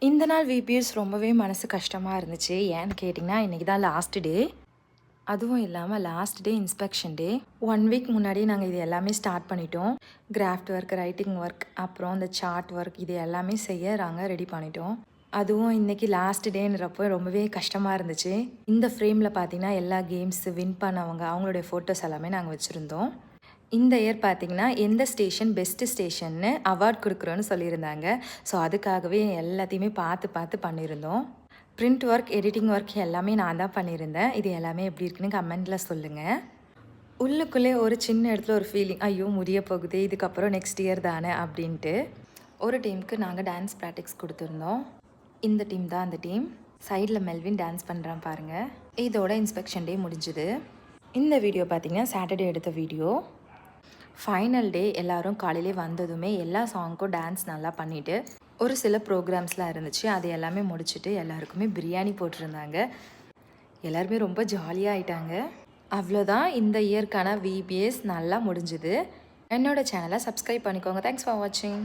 இந்த நாள் விபிஎஸ் ரொம்பவே மனசு கஷ்டமாக இருந்துச்சு. ஏன்னு கேட்டிங்கன்னா, இன்றைக்கி தான் லாஸ்ட் டே. அதுவும் இல்லாமல் லாஸ்ட் டே இன்ஸ்பெக்ஷன் டே. 1 வீக் முன்னாடி நாங்கள் இது எல்லாமே ஸ்டார்ட் பண்ணிட்டோம். கிராஃப்ட் ஒர்க், ரைட்டிங் ஒர்க், அப்புறம் இந்த சார்ட் ஒர்க் இது எல்லாமே செய்ய நாங்கள் ரெடி பண்ணிட்டோம். அதுவும் இன்றைக்கி லாஸ்ட் டேன்றப்போ ரொம்பவே கஷ்டமாக இருந்துச்சு. இந்த ஃப்ரேமில் பார்த்திங்கன்னா எல்லா கேம்ஸ் வின் பண்ணவங்க அவங்களுடைய ஃபோட்டோஸ் எல்லாமே நாங்கள் வச்சுருந்தோம். இந்த இயர் பார்த்திங்கன்னா எந்த ஸ்டேஷன் பெஸ்ட்டு ஸ்டேஷன்னு அவார்ட் கொடுக்குறோன்னு சொல்லியிருந்தாங்க. ஸோ அதுக்காகவே எல்லாத்தையுமே பார்த்து பண்ணியிருந்தோம். பிரிண்ட் ஒர்க், எடிட்டிங் ஒர்க் எல்லாமே நான் தான் பண்ணியிருந்தேன். இது எல்லாமே எப்படி இருக்குன்னு கமெண்டில் சொல்லுங்கள். உள்ளுக்குள்ளே ஒரு சின்ன இடத்துல ஒரு ஃபீலிங், ஐயோ முடிய போகுது, இதுக்கப்புறம் நெக்ஸ்ட் இயர் தானே அப்படின்ட்டு. ஒரு டீமுக்கு நாங்கள் டான்ஸ் ப்ராக்டிக்ஸ் கொடுத்துருந்தோம். இந்த டீம் தான் அந்த டீம். சைடில் மெல்வின் டான்ஸ் பண்ணுறான் பாருங்கள். இதோட இன்ஸ்பெக்ஷன் டே முடிஞ்சுது. இந்த வீடியோ பார்த்திங்கன்னா சாட்டர்டே எடுத்த வீடியோ. ஃபைனல் டே எல்லோரும் காலையிலே வந்ததுமே எல்லா சாங்க்கும் டான்ஸ் நல்லா பண்ணிவிட்டு ஒரு சில ப்ரோக்ராம்ஸ்லாம் இருந்துச்சு. அது எல்லாமே முடிச்சுட்டு எல்லாருக்குமே பிரியாணி போட்டிருந்தாங்க. எல்லாருமே ரொம்ப ஜாலியாக ஆயிட்டாங்க. அவ்வளோதான், இந்த இயர்க்கான விபிஎஸ் நல்லா முடிஞ்சுது. என்னோடய சேனலை சப்ஸ்கிரைப் பண்ணிக்கோங்க. தேங்க்ஸ் ஃபார் வாட்சிங்.